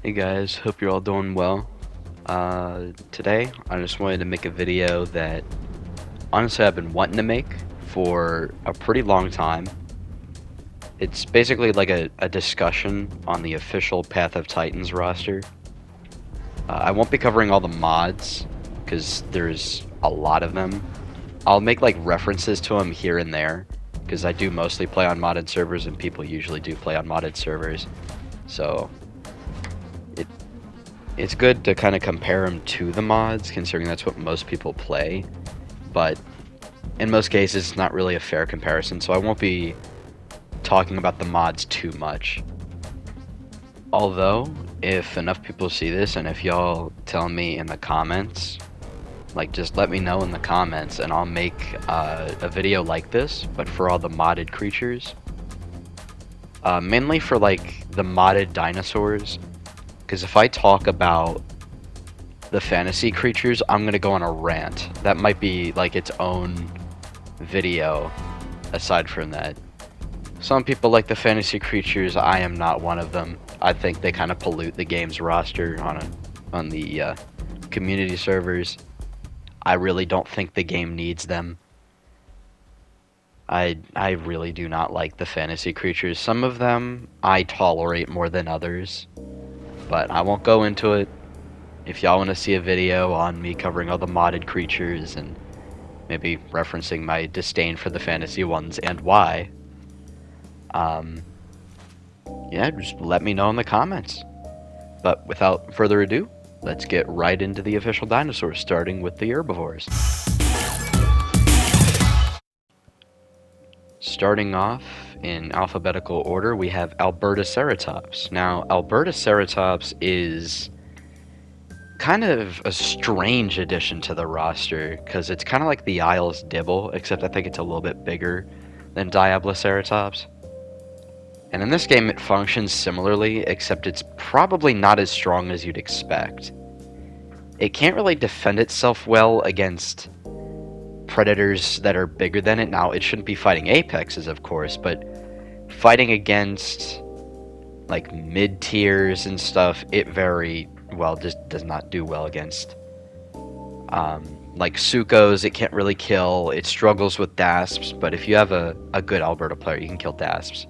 Hey guys, hope you're all doing well. Today I just wanted to make a video that honestly I've been wanting to make for a pretty long time. It's basically like a discussion on the official Path of Titans roster. I won't be covering all the mods because there's a lot of them. I'll make like references to them here and there because I do mostly play on modded servers and people usually do play on modded servers. So it it's good to kind of compare them to the mods, considering that's what most people play, but in most cases it's not really a fair comparison, so I won't be talking about the mods too much. Although, if enough people see this, and if y'all tell me in the comments, like just let me know in the comments, and I'll make a video like this, but for all the modded creatures. Mainly for like the modded dinosaurs, because if I talk about the fantasy creatures, I'm gonna go on a rant. That might be like its own video aside from that. Some people like the fantasy creatures, I am not one of them. I think they kind of pollute the game's roster on the community servers. I really don't think the game needs them. I really do not like the fantasy creatures. Some of them I tolerate more than others, but I won't go into it. If y'all want to see a video on me covering all the modded creatures and maybe referencing my disdain for the fantasy ones and why, yeah, just let me know in the comments. But without further ado, let's get right into the official dinosaurs, starting with the herbivores. Starting off in alphabetical order, we have Albertoceratops. Now, Albertoceratops is kind of a strange addition to the roster, because it's kind of like the Isles Dibble, except I think it's a little bit bigger than Diabloceratops. And in this game it functions similarly, except it's probably not as strong as you'd expect. It can't really defend itself well against predators that are bigger than it. Now, it shouldn't be fighting apexes, of course, but fighting against like mid-tiers and stuff, it very well just does not do well against. Like Sucos, it can't really kill. It struggles with Dasps, but if you have a good Alberta player, you can kill Dasps.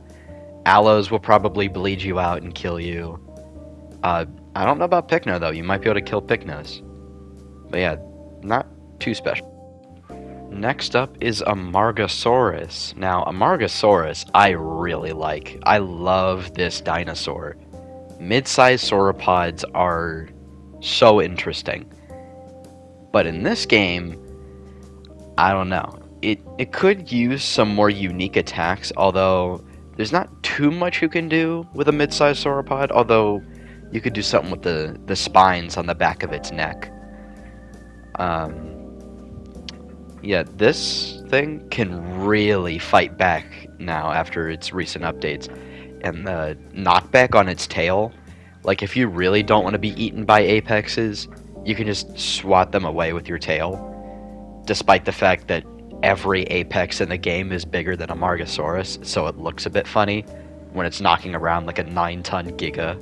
Aloes will probably bleed you out and kill you. I don't know about Pycno, though. You might be able to kill Pycnos. But yeah, not too special. Next up is Amargasaurus. Now, Amargasaurus, I really like. I love this dinosaur. Mid-sized sauropods are so interesting. But in this game, I don't know. It could use some more unique attacks, although there's not too much you can do with a mid-sized sauropod, although you could do something with the spines on the back of its neck. Yeah, this thing can really fight back now after its recent updates. And the knockback on its tail, like if you really don't want to be eaten by apexes, you can just swat them away with your tail, despite the fact that every apex in the game is bigger than a Amargasaurus, so it looks a bit funny when it's knocking around like a 9-ton Giga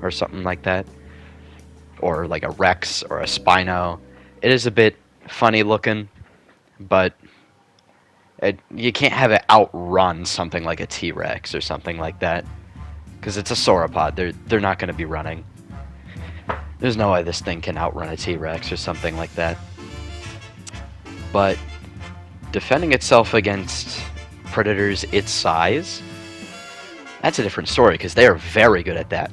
or something like that, or like a Rex or a Spino. It is a bit funny looking, but you can't have it outrun something like a T-Rex or something like that, because it's a sauropod. They're not going to be running. There's no way this thing can outrun a T-Rex or something like that. But defending itself against predators its size, that's a different story, because they are very good at that.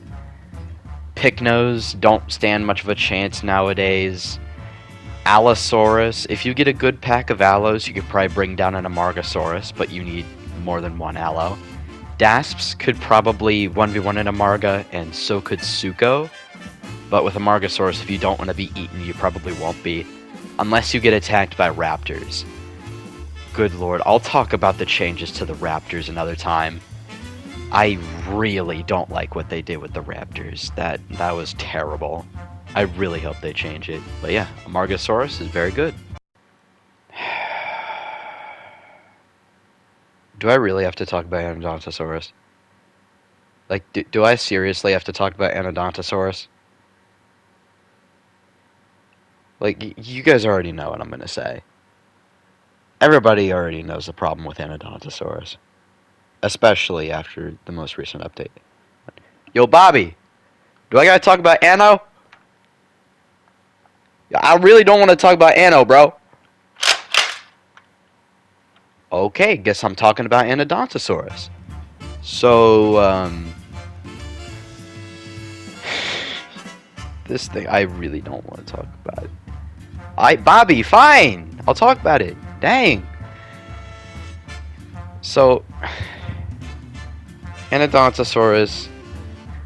Pycnos don't stand much of a chance nowadays. Allosaurus, if you get a good pack of Allos, you could probably bring down an Amargasaurus, but you need more than one Allo. Dasps could probably 1v1 an Amarga, and so could Suco. But with Amargasaurus, if you don't want to be eaten, you probably won't be. Unless you get attacked by raptors. Good lord, I'll talk about the changes to the raptors another time. I really don't like what they did with the raptors. That was terrible. I really hope they change it. But yeah, Amargasaurus is very good. Do I really have to talk about Anodontosaurus? Like, do I seriously have to talk about Anodontosaurus? Like, you guys already know what I'm gonna say. Everybody already knows the problem with Anodontosaurus, especially after the most recent update. Yo, Bobby, do I gotta talk about Ano? I really don't want to talk about Ano, bro. Okay, guess I'm talking about Anodontosaurus. So, this thing, I really don't want to talk about it. Bobby, fine! I'll talk about it. Dang. So, Anodontosaurus,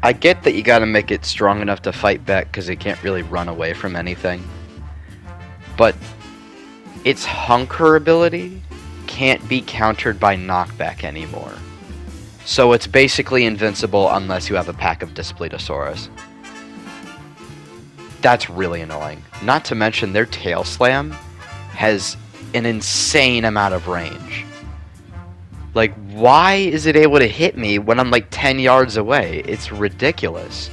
I get that you gotta make it strong enough to fight back because it can't really run away from anything. But its hunker ability can't be countered by knockback anymore. So it's basically invincible unless you have a pack of Displetosaurus. That's really annoying. Not to mention their tail slam has an insane amount of range. Like, why is it able to hit me when I'm like 10 yards away? It's ridiculous.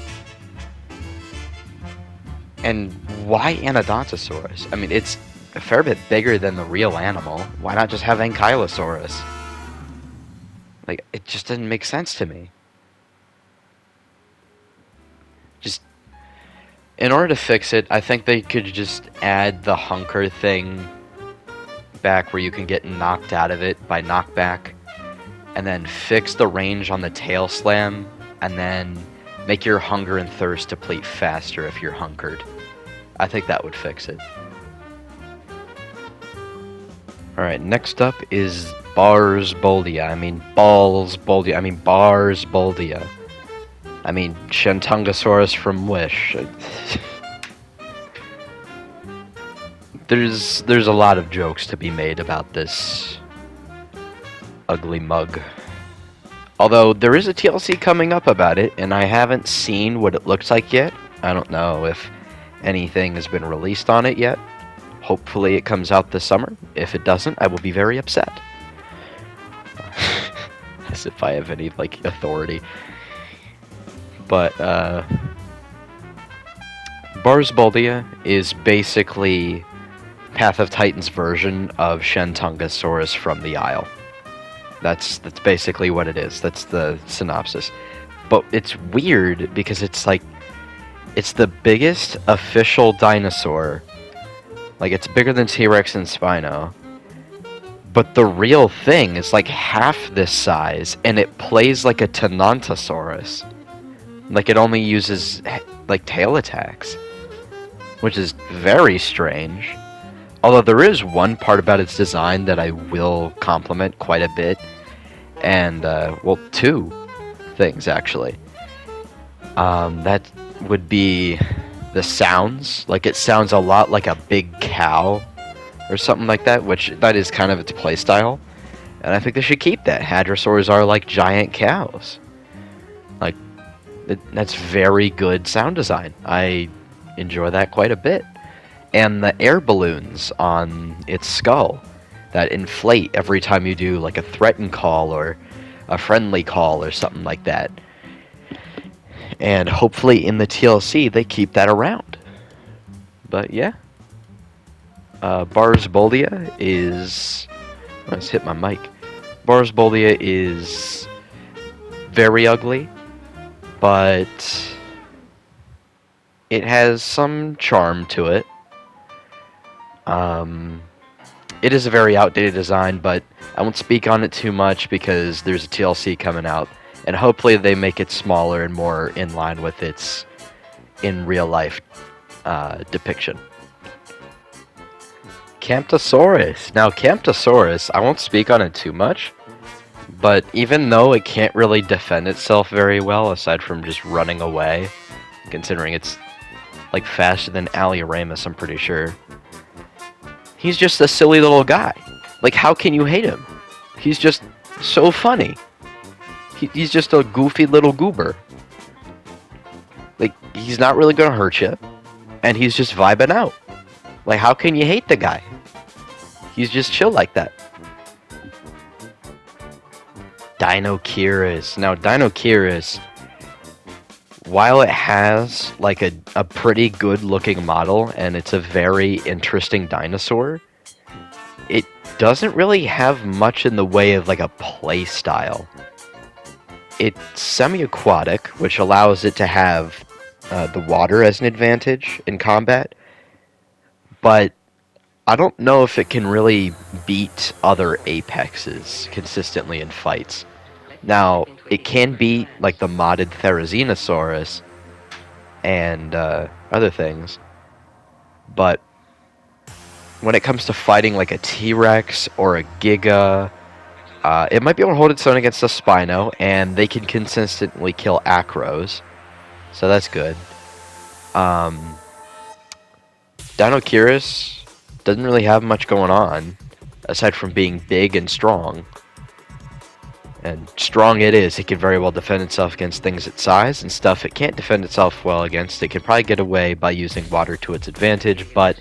And why Anodontosaurus? I mean, it's a fair bit bigger than the real animal. Why not just have Ankylosaurus? Like, it just didn't make sense to me. Just, in order to fix it, I think they could just add the hunker thing back where you can get knocked out of it by knockback, and then fix the range on the tail slam, and then make your hunger and thirst deplete faster if you're hunkered. I think that would fix it. Alright, next up is Barsboldia. I mean Ballsboldia. I mean Barsboldia. I mean Shentungosaurus from Wish. There's a lot of jokes to be made about this ugly mug. Although there is a TLC coming up about it, and I haven't seen what it looks like yet. I don't know if anything has been released on it yet. Hopefully it comes out this summer. If it doesn't, I will be very upset. As if I have any, like, authority. But, Barsboldia is basically Path of Titan's version of Shentungosaurus from the Isle. That's basically what it is. That's the synopsis. But it's weird because it's like, it's the biggest official dinosaur. Like, it's bigger than T-Rex and Spino. But the real thing is like half this size, and it plays like a Tenontosaurus. Like, it only uses, like, tail attacks. Which is very strange. Although there is one part about its design that I will compliment quite a bit. And, well, two things, actually. That would be the sounds. Like, it sounds a lot like a big cow or something like that, which that is kind of its playstyle. And I think they should keep that. Hadrosaurs are like giant cows. Like, that's very good sound design. I enjoy that quite a bit. And the air balloons on its skull that inflate every time you do like a threaten call or a friendly call or something like that. And hopefully in the TLC they keep that around. But yeah. Barsboldia is... Let's hit my mic. Barsboldia is very ugly, but it has some charm to it. It is a very outdated design, but I won't speak on it too much because there's a TLC coming out, and hopefully they make it smaller and more in line with its in real life depiction. Camptosaurus. Now, Camptosaurus, I won't speak on it too much, but even though it can't really defend itself very well, aside from just running away, considering it's like faster than Alioramus, I'm pretty sure. He's just a silly little guy. Like, how can you hate him? He's just so funny. He's just a goofy little goober. Like, he's not really gonna hurt you, and he's just vibing out. Like, how can you hate the guy? He's just chill like that. Dinocheirus. Now, Dinocheirus while it has like a pretty good looking model and it's a very interesting dinosaur, it doesn't really have much in the way of like a play style. It's semi-aquatic, which allows it to have the water as an advantage in combat, but I don't know if it can really beat other apexes consistently in fights. Now, it can beat like the modded Therizinosaurus and other things, but when it comes to fighting like a T-Rex or a Giga, it might be able to hold its own against a Spino, and they can consistently kill Acros, so that's good. Dinocuris doesn't really have much going on, aside from being big and strong. And strong it is, it can very well defend itself against things its size, and stuff it can't defend itself well against, it can probably get away by using water to its advantage, but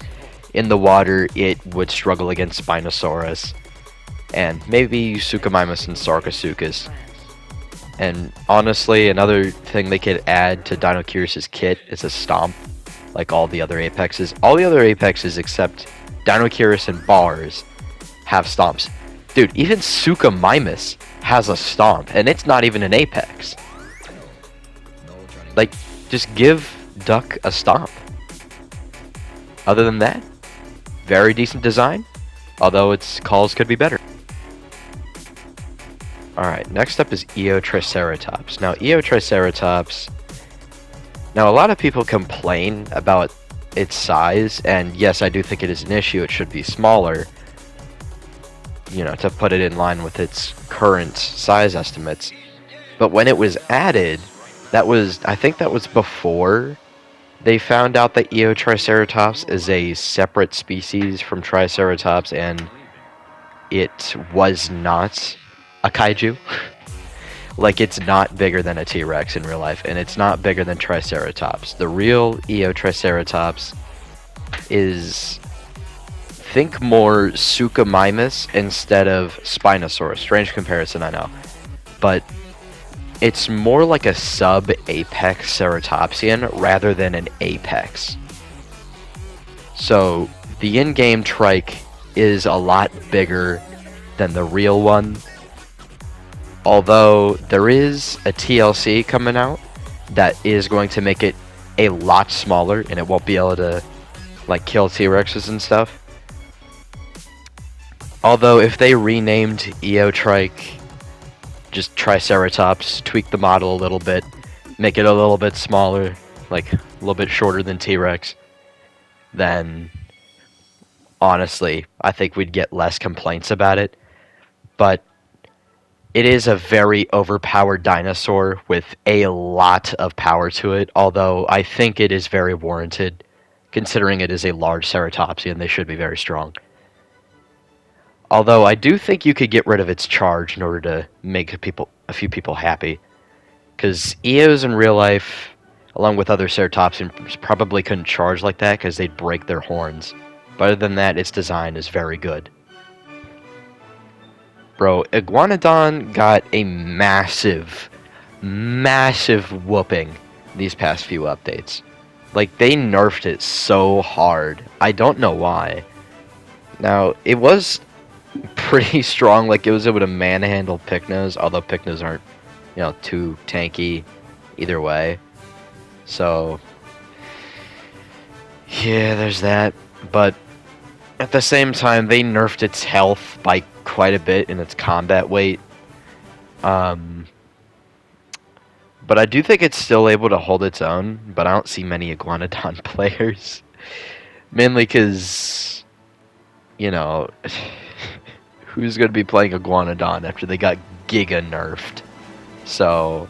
in the water it would struggle against Spinosaurus, and maybe Suchomimus and Sarcosuchus. And honestly, another thing they could add to Dinocuris' kit is a stomp, like all the other apexes. All the other apexes except Dinocuris and Bars have stomps. Dude, even Suchomimus has a stomp, and it's not even an apex. Like, just give Duck a stomp. Other than that, very decent design, although its calls could be better. Alright, next up is Eotriceratops. Now, Eotriceratops... Now, a lot of people complain about its size, and yes, I do think it is an issue. It should be smaller, you know, to put it in line with its current size estimates. But when it was added, I think that was before they found out that Eotriceratops is a separate species from Triceratops, and it was not a kaiju. Like, it's not bigger than a T-Rex in real life, and it's not bigger than Triceratops. The real Eotriceratops is... think more Suchomimus instead of Spinosaurus. Strange comparison, I know. But it's more like a sub-apex ceratopsian rather than an apex. So, the in-game trike is a lot bigger than the real one. Although there is a TLC coming out that is going to make it a lot smaller, and it won't be able to like kill T-Rexes and stuff. Although if they renamed Eotrike just Triceratops, tweak the model a little bit, make it a little bit smaller, like a little bit shorter than T-Rex, then honestly, I think we'd get less complaints about it. But it is a very overpowered dinosaur with a lot of power to it, although I think it is very warranted, considering it is a large ceratopsian. They should be very strong. Although I do think you could get rid of its charge in order to make a few people happy, because Eos in real life, along with other ceratopsians, probably couldn't charge like that because they'd break their horns. But other than that, its design is very good. Bro, Iguanodon got a massive whooping these past few updates. Like, they nerfed it so hard. I don't know why. Now, it was pretty strong. Like, it was able to manhandle Pycnos, although Pycnos aren't, you know, too tanky either way. So, yeah, there's that. But at the same time, they nerfed its health by quite a bit in its combat weight. But I do think it's still able to hold its own, but I don't see many Iguanodon players. Mainly because, you know, who's going to be playing Iguanodon after they got Giga nerfed? So,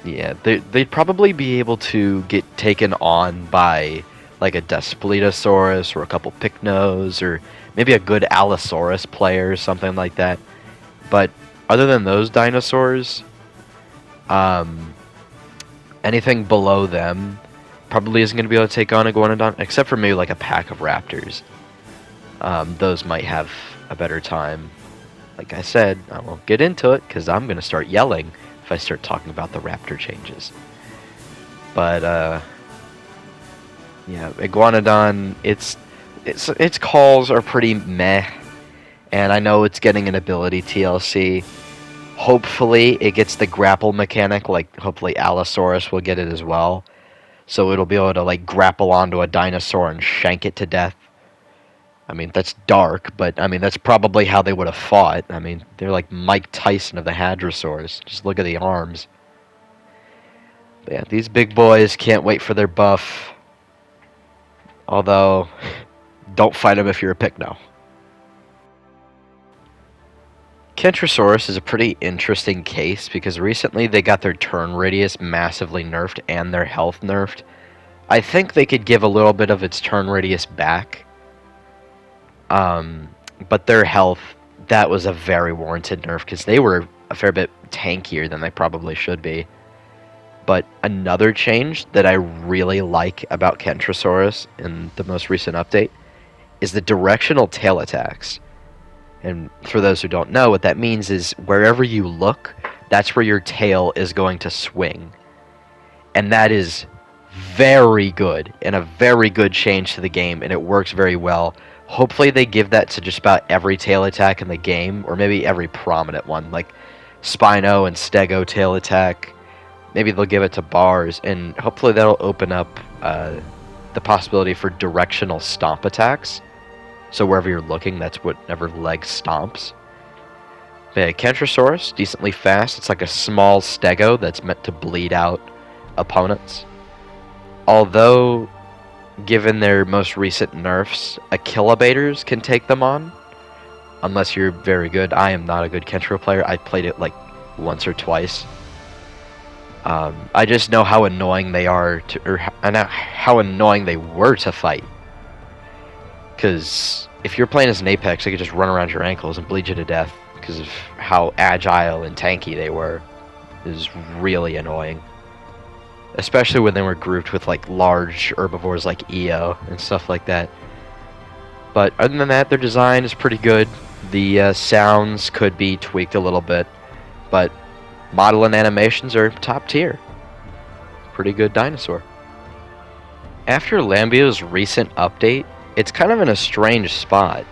yeah, they'd probably be able to get taken on by like a Daspletosaurus or a couple Pycnos or maybe a good Allosaurus player or something like that. But other than those dinosaurs, anything below them probably isn't going to be able to take on Iguanodon, except for maybe like a pack of raptors. Those might have a better time. Like I said, I won't get into it because I'm going to start yelling if I start talking about the raptor changes. But yeah, Iguanodon, its calls are pretty meh, and I know it's getting an ability TLC. Hopefully, it gets the grapple mechanic, like hopefully Allosaurus will get it as well. So it'll be able to like grapple onto a dinosaur and shank it to death. I mean, that's dark, but I mean, that's probably how they would have fought. I mean, they're like Mike Tyson of the Hadrosaurs. Just look at the arms. But yeah, these big boys can't wait for their buff. Although, don't fight them if you're a Pycno. Kentrosaurus is a pretty interesting case because recently they got their turn radius massively nerfed and their health nerfed. I think they could give a little bit of its turn radius back. But their health, that was a very warranted nerf because they were a fair bit tankier than they probably should be. But another change that I really like about Kentrosaurus in the most recent update is the directional tail attacks. And for those who don't know, what that means is wherever you look, that's where your tail is going to swing. And that is very good and a very good change to the game, and it works very well. Hopefully they give that to just about every tail attack in the game, or maybe every prominent one, like Spino and Stego tail attack. Maybe they'll give it to Bars, and hopefully that'll open up the possibility for directional stomp attacks. So wherever you're looking, that's whatever leg stomps. But yeah, Kentrosaurus, decently fast. It's like a small Stego that's meant to bleed out opponents. Although, given their most recent nerfs, Achillobators can take them on. Unless you're very good. I am not a good Kentro player. I played it like once or twice. I just know how annoying they are how annoying they were to fight. Because if you're playing as an Apex, they could just run around your ankles and bleed you to death because of how agile and tanky they were. It was really annoying. Especially when they were grouped with like large herbivores like EO and stuff like that. But other than that, their design is pretty good. The sounds could be tweaked a little bit, but model and animations are top tier. Pretty good dinosaur. After Lambio's recent update, it's kind of in a strange spot,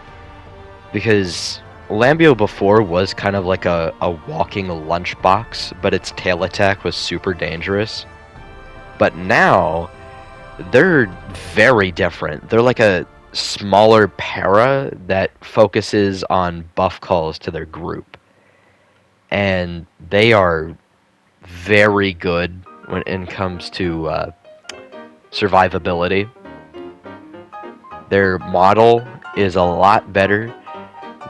because Lambio before was kind of like a walking lunchbox, but its tail attack was super dangerous. But now, they're very different. They're like a smaller para that focuses on buff calls to their group. And they are very good when it comes to survivability. Their model is a lot better.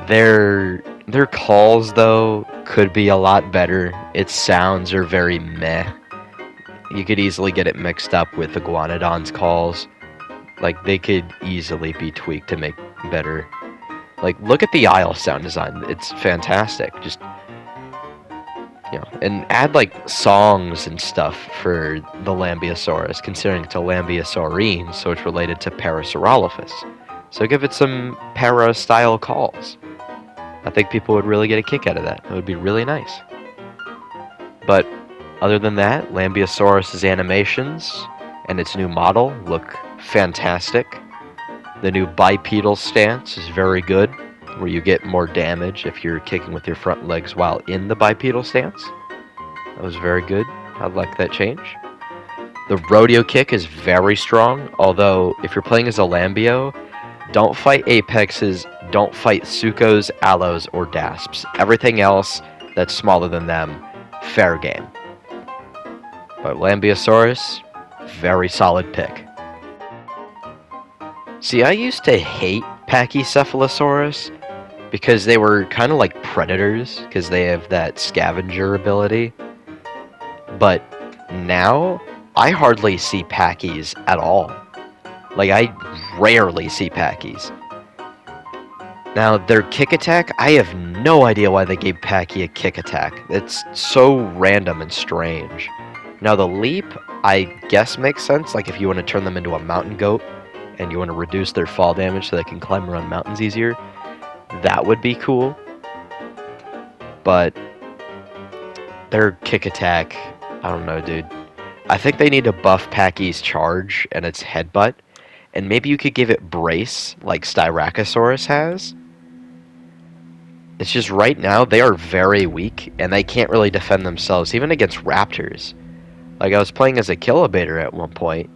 Their calls, though, could be a lot better. Its sounds are very meh. You could easily get it mixed up with Iguanodon's calls. Like, they could easily be tweaked to make better. Like, look at the Isle sound design. It's fantastic. Just, you know, and add, like, songs and stuff for the Lambeosaurus, considering it's a Lambeosaurine, so it's related to Parasaurolophus. So give it some para-style calls. I think people would really get a kick out of that. It would be really nice. But other than that, Lambeosaurus's animations and its new model look fantastic. The new bipedal stance is very good, where you get more damage if you're kicking with your front legs while in the bipedal stance. That was very good. I like that change. The rodeo kick is very strong, although if you're playing as a Lambeo, don't fight Apexes, don't fight Sucos, Allos, or Dasps. Everything else that's smaller than them, fair game. But Lambeosaurus, very solid pick. See, I used to hate Pachycephalosaurus because they were kind of like predators, because they have that scavenger ability. But now, I hardly see Pachy's at all. Like, I rarely see Pachy's. Now, their kick attack, I have no idea why they gave Pachy a kick attack. It's so random and strange. Now, the leap, I guess makes sense. Like, if you want to turn them into a mountain goat, and you want to reduce their fall damage so they can climb around mountains easier, that would be cool. But their kick attack, I don't know, dude. I think they need to buff Packy's charge and its headbutt, and maybe you could give it brace like Styracosaurus has. It's just right now they are very weak and they can't really defend themselves even against raptors. Like I was playing as a Kilobator at one point.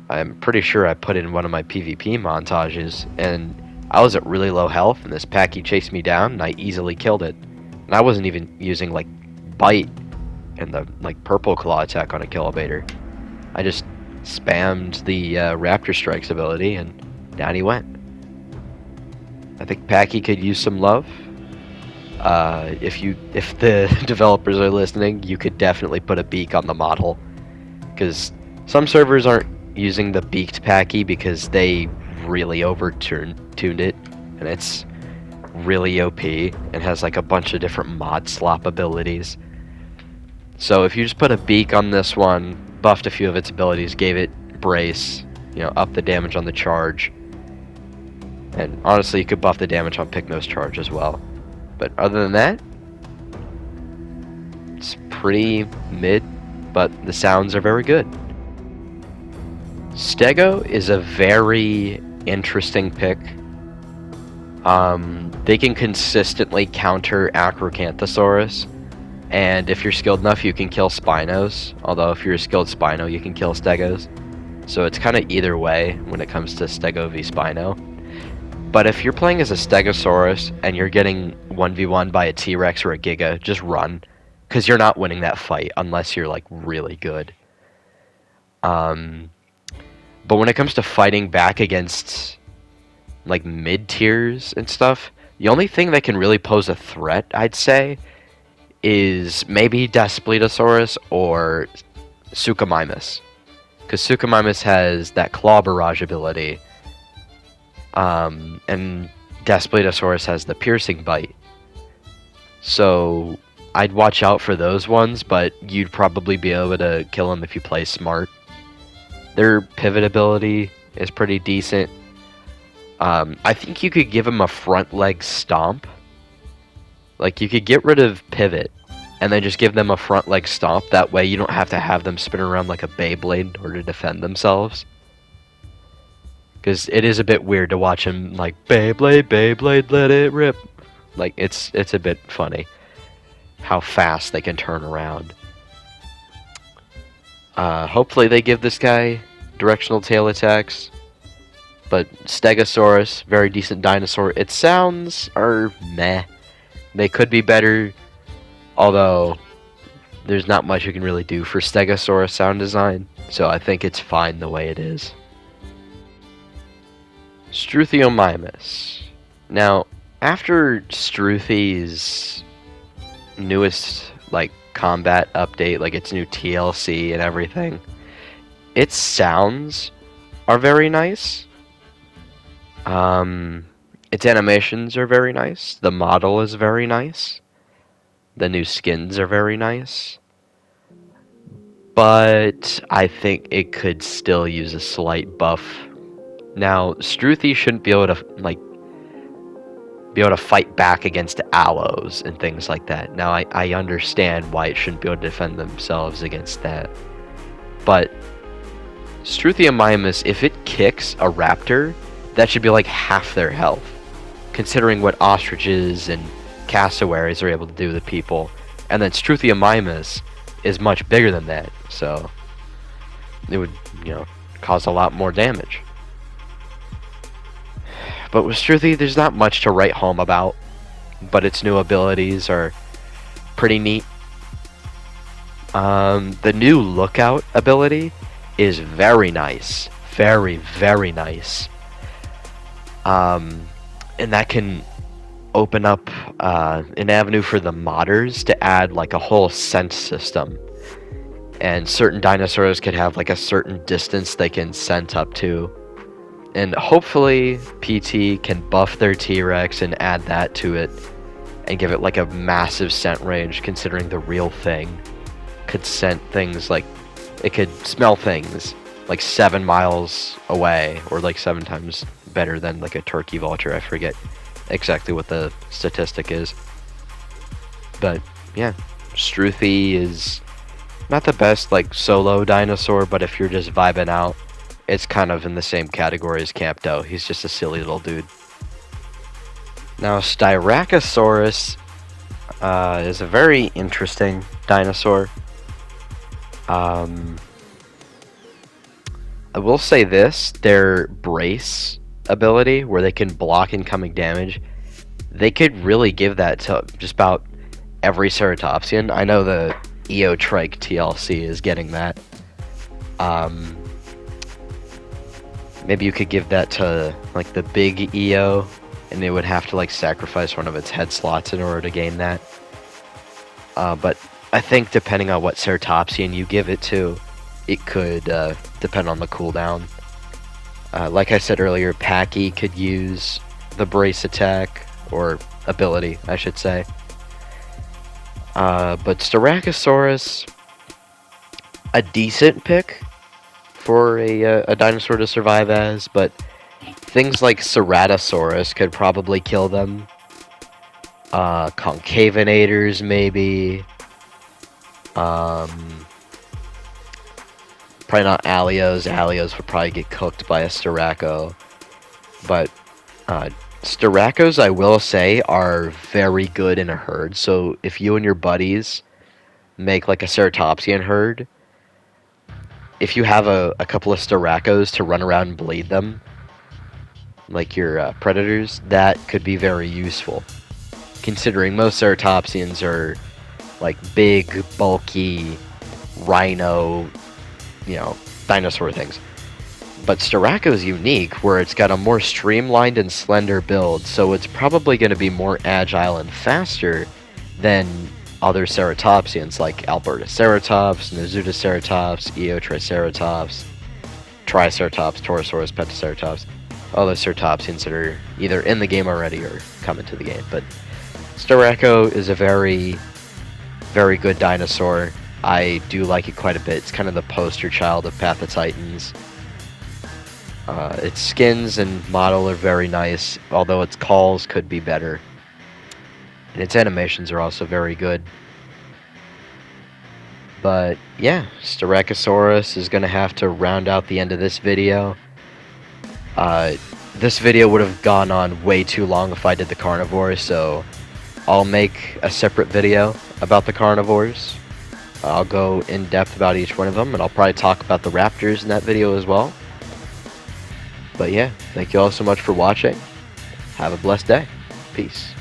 I'm pretty sure I put in one of my PvP montages, and I was at really low health, and this Packy chased me down, and I easily killed it. And I wasn't even using like bite and the like purple claw attack on a Kilobator. I just spammed the Raptor Strikes ability, and down he went. I think Packy could use some love. If the developers are listening, you could definitely put a beak on the model, because some servers aren't using the beaked Packy because they really tuned it, and it's really OP and has like a bunch of different mod slop abilities. So if you just put a beak on this one, buffed a few of its abilities, gave it brace, up the damage on the charge, and honestly you could buff the damage on Pycno's charge as well. But other than that, it's pretty mid, but the sounds are very good. Stego is a very interesting pick. They can consistently counter Acrocanthosaurus, and if you're skilled enough, you can kill Spinos. Although if you're a skilled Spino, you can kill Stegos. So it's kind of either way when it comes to Stego v Spino. But if you're playing as a Stegosaurus and you're getting 1v1 by a T-Rex or a Giga, just run, because you're not winning that fight unless you're like really good. But when it comes to fighting back against like mid tiers and stuff, the only thing that can really pose a threat, I'd say, is maybe Daspletosaurus or Suchomimus, because Suchomimus has that claw barrage ability, and Daspletosaurus has the piercing bite. So I'd watch out for those ones, but you'd probably be able to kill them if you play smart. Their pivot ability is pretty decent. I think you could give him a front leg stomp. Like, you could get rid of pivot and then just give them a front leg stomp. That way you don't have to have them spin around like a Beyblade in order to defend themselves. Because it is a bit weird to watch him like, Beyblade, Beyblade, let it rip. Like, it's a bit funny how fast they can turn around. Hopefully they give this guy directional tail attacks. But Stegosaurus, very decent dinosaur. Its sounds are meh. They could be better, although there's not much you can really do for Stegosaurus sound design, so I think it's fine the way it is. Struthiomimus. Now, after Struthy's newest combat update, like its new TLC and everything, its sounds are very nice. Its animations are very nice. The model is very nice. The new skins are very nice. But I think it could still use a slight buff. Now, Struthy shouldn't be able to fight back against aloes and things like that. Now, I understand why it shouldn't be able to defend themselves against that. But Struthiomimus, if it kicks a raptor, that should be like half their health, considering what ostriches and cassowaries are able to do to people. And then Struthiomimus is much bigger than that, so it would, cause a lot more damage. But with Struthy, there's not much to write home about, but its new abilities are pretty neat. The new Lookout ability is very nice. Very, very nice. And that can open up an avenue for the modders to add like a whole scent system. And certain dinosaurs could have like a certain distance they can scent up to. And hopefully PT can buff their T-Rex and add that to it and give it like a massive scent range, considering the real thing could scent things like, it could smell things like 7 miles away, or like 7 times better than like a turkey vulture. I forget exactly what the statistic is. But yeah, Struthy is not the best like solo dinosaur, but if you're just vibing out, it's kind of in the same category as Campto. He's just a silly little dude. Now, Styracosaurus is a very interesting dinosaur. I will say this, their brace ability, where they can block incoming damage, they could really give that to just about every ceratopsian. I know the Eotrike TLC is getting that. Maybe you could give that to like the big EO, and they would have to like sacrifice one of its head slots in order to gain that. But I think depending on what ceratopsian you give it to, it could depend on the cooldown. Like I said earlier, Packy could use the brace attack, or ability, I should say. But Styracosaurus, a decent pick for a dinosaur to survive as, but things like Ceratosaurus could probably kill them. Concavenators, maybe. Probably not Alios. Alios would probably get cooked by a Styraco. But Styracos, I will say, are very good in a herd. So if you and your buddies make like a Ceratopsian herd, if you have a couple of Styracos to run around and bleed them, like your predators, that could be very useful. Considering most Ceratopsians are like big, bulky, rhino, dinosaur things. But Styraco is unique, where it's got a more streamlined and slender build, so it's probably going to be more agile and faster than other ceratopsians like Albertoceratops, Nozoodoceratops, Eotriceratops, Triceratops, Torosaurus, Pentaceratops, all those ceratopsians that are either in the game already or coming to the game. But Styraco is a very, very good dinosaur. I do like it quite a bit. It's kind of the poster child of Path of Titans. Its skins and model are very nice, although its calls could be better. And its animations are also very good. But yeah, Styracosaurus is going to have to round out the end of this video. This video would have gone on way too long if I did the carnivores, so I'll make a separate video about the carnivores. I'll go in depth about each one of them, and I'll probably talk about the raptors in that video as well. But yeah, thank you all so much for watching. Have a blessed day. Peace.